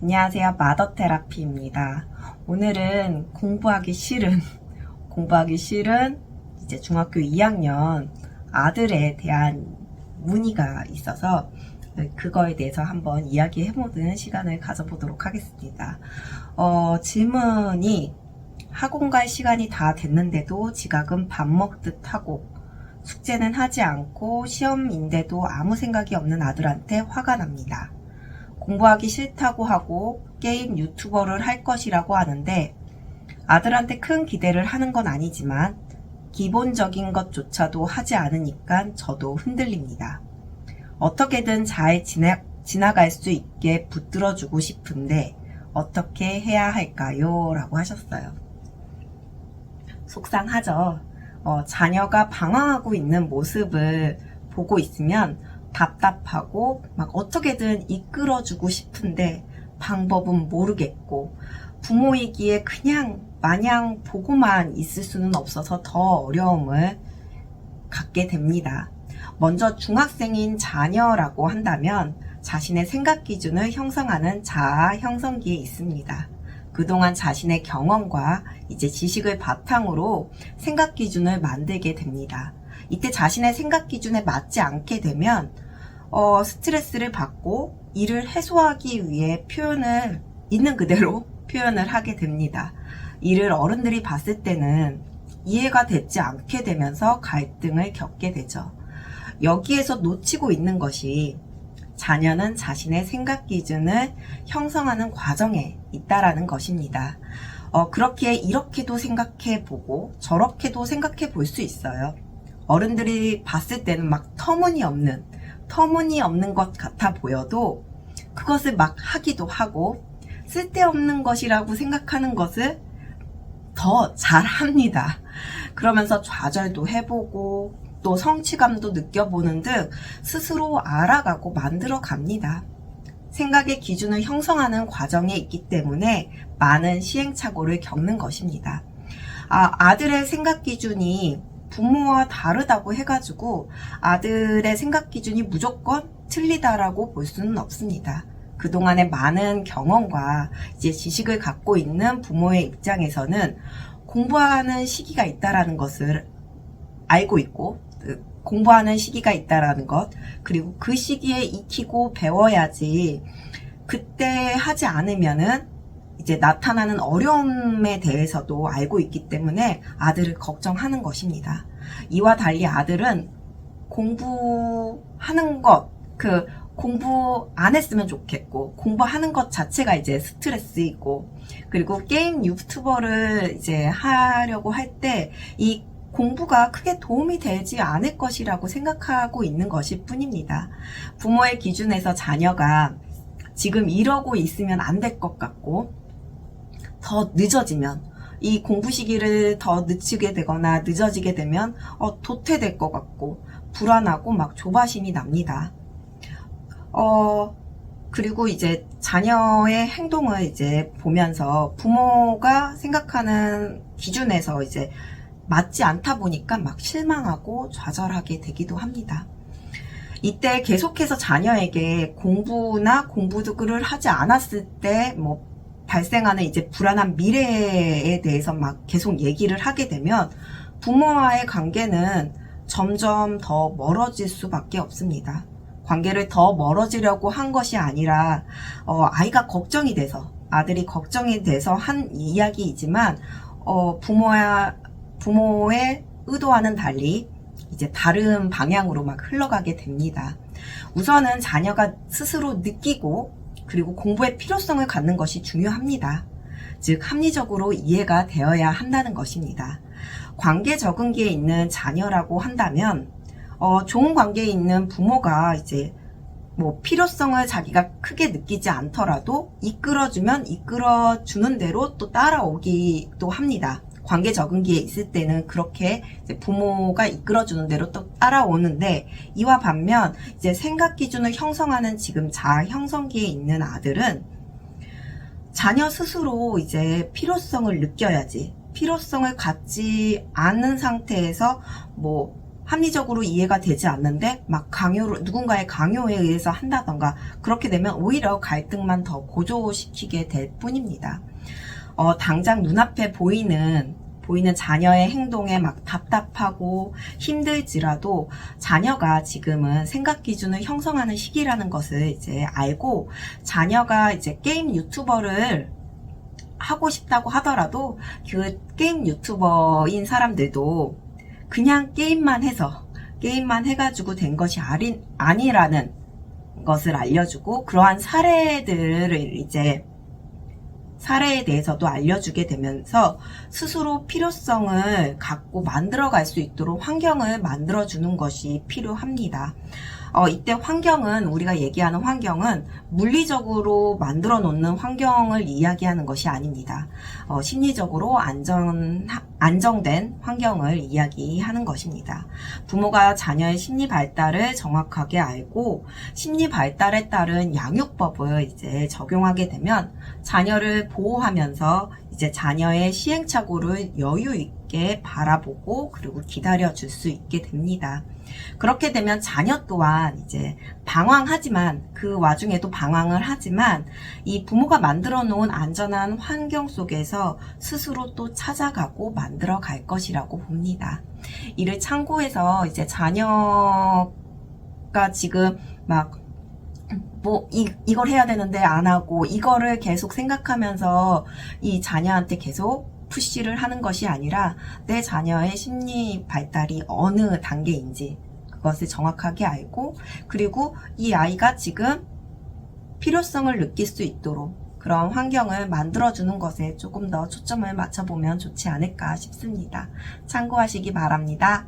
안녕하세요. 마더테라피입니다. 오늘은 공부하기 싫은 이제 중학교 2학년 아들에 대한 문의가 있어서 그거에 대해서 한번 이야기해보는 시간을 가져보도록 하겠습니다. 질문이 학원 갈 시간이 다 됐는데도 지각은 밥 먹듯 하고 숙제는 하지 않고 시험인데도 아무 생각이 없는 아들한테 화가 납니다. 공부하기 싫다고 하고 게임 유튜버를 할 것이라고 하는데 아들한테 큰 기대를 하는 건 아니지만 기본적인 것조차도 하지 않으니까 저도 흔들립니다. 어떻게든 잘 지나갈 수 있게 붙들어주고 싶은데 어떻게 해야 할까요? 라고 하셨어요. 속상하죠. 자녀가 방황하고 있는 모습을 보고 있으면 답답하고 막 어떻게든 이끌어주고 싶은데 방법은 모르겠고 부모이기에 그냥 마냥 보고만 있을 수는 없어서 더 어려움을 갖게 됩니다. 먼저 중학생인 자녀라고 한다면 자신의 생각 기준을 형성하는 자아 형성기에 있습니다. 그동안 자신의 경험과 이제 지식을 바탕으로 생각 기준을 만들게 됩니다. 이때 자신의 생각 기준에 맞지 않게 되면 스트레스를 받고 이를 해소하기 위해 있는 그대로 표현을 하게 됩니다. 이를 어른들이 봤을 때는 이해가 되지 않게 되면서 갈등을 겪게 되죠. 여기에서 놓치고 있는 것이 자녀는 자신의 생각 기준을 형성하는 과정에 있다라는 것입니다. 그렇게 이렇게도 생각해 보고 저렇게도 생각해 볼 수 있어요. 어른들이 봤을 때는 막 터무니없는 것 같아 보여도 그것을 막 하기도 하고 쓸데없는 것이라고 생각하는 것을 더 잘합니다. 그러면서 좌절도 해보고 또 성취감도 느껴보는 등 스스로 알아가고 만들어 갑니다. 생각의 기준을 형성하는 과정에 있기 때문에 많은 시행착오를 겪는 것입니다. 아들의 생각 기준이 부모와 다르다고 해가지고 아들의 생각 기준이 무조건 틀리다라고 볼 수는 없습니다. 그동안의 많은 경험과 이제 지식을 갖고 있는 부모의 입장에서는 공부하는 시기가 있다라는 것을 알고 있고 공부하는 시기가 있다라는 것, 그리고 그 시기에 익히고 배워야지 그때 하지 않으면은 이제 나타나는 어려움에 대해서도 알고 있기 때문에 아들을 걱정하는 것입니다. 이와 달리 아들은 공부하는 것, 공부 안 했으면 좋겠고, 공부하는 것 자체가 이제 스트레스이고, 그리고 게임 유튜버를 이제 하려고 할 때 이 공부가 크게 도움이 되지 않을 것이라고 생각하고 있는 것일 뿐입니다. 부모의 기준에서 자녀가 지금 이러고 있으면 안 될 것 같고, 더 늦어지면 이 공부 시기를 더 늦추게 되거나 늦어지게 되면 도태될 것 같고 불안하고 막 조바심이 납니다. 그리고 이제 자녀의 행동을 이제 보면서 부모가 생각하는 기준에서 이제 맞지 않다 보니까 막 실망하고 좌절하게 되기도 합니다. 이때 계속해서 자녀에게 공부나 공부를 하지 않았을 때 발생하는 이제 불안한 미래에 대해서 막 계속 얘기를 하게 되면 부모와의 관계는 점점 더 멀어질 수밖에 없습니다. 관계를 더 멀어지려고 한 것이 아니라 아이가 걱정이 돼서, 아들이 걱정이 돼서 한 이야기이지만 부모의 의도와는 달리 이제 다른 방향으로 막 흘러가게 됩니다. 우선은 자녀가 스스로 느끼고 그리고 공부의 필요성을 갖는 것이 중요합니다. 즉 합리적으로 이해가 되어야 한다는 것입니다. 관계 적응기에 있는 자녀라고 한다면 좋은 관계에 있는 부모가 이제 필요성을 자기가 크게 느끼지 않더라도 이끌어주면 이끌어주는 대로 또 따라오기도 합니다. 관계 적응기에 있을 때는 그렇게 이제 부모가 이끌어주는 대로 또 따라오는데, 이와 반면 이제 생각 기준을 형성하는 지금 자아 형성기에 있는 아들은 자녀 스스로 이제 필요성을 느껴야지, 필요성을 갖지 않은 상태에서 합리적으로 이해가 되지 않는데 막 누군가의 강요에 의해서 한다던가 그렇게 되면 오히려 갈등만 더 고조시키게 될 뿐입니다. 당장 눈앞에 보이는 자녀의 행동에 막 답답하고 힘들지라도 자녀가 지금은 생각 기준을 형성하는 시기라는 것을 이제 알고 자녀가 이제 게임 유튜버를 하고 싶다고 하더라도 그 게임 유튜버인 사람들도 그냥 게임만 해가지고 된 것이 아니라는 것을 알려주고 그러한 사례에 대해서도 알려주게 되면서 스스로 필요성을 갖고 만들어갈 수 있도록 환경을 만들어주는 것이 필요합니다. 이때 우리가 얘기하는 환경은 물리적으로 만들어 놓는 환경을 이야기하는 것이 아닙니다. 심리적으로 안정된 환경을 이야기하는 것입니다. 부모가 자녀의 심리 발달을 정확하게 알고 심리 발달에 따른 양육법을 이제 적용하게 되면 자녀를 보호하면서 이제 자녀의 시행착오를 여유 있게 바라보고 그리고 기다려 줄 수 있게 됩니다. 그렇게 되면 자녀 또한 이제 그 와중에도 방황을 하지만 이 부모가 만들어 놓은 안전한 환경 속에서 스스로 또 찾아가고 만들어 갈 것이라고 봅니다. 이를 참고해서 이제 자녀가 지금 이걸 해야 되는데 안 하고 이거를 계속 생각하면서 이 자녀한테 계속 푸시를 하는 것이 아니라 내 자녀의 심리 발달이 어느 단계인지 그것을 정확하게 알고 그리고 이 아이가 지금 필요성을 느낄 수 있도록 그런 환경을 만들어주는 것에 조금 더 초점을 맞춰보면 좋지 않을까 싶습니다. 참고하시기 바랍니다.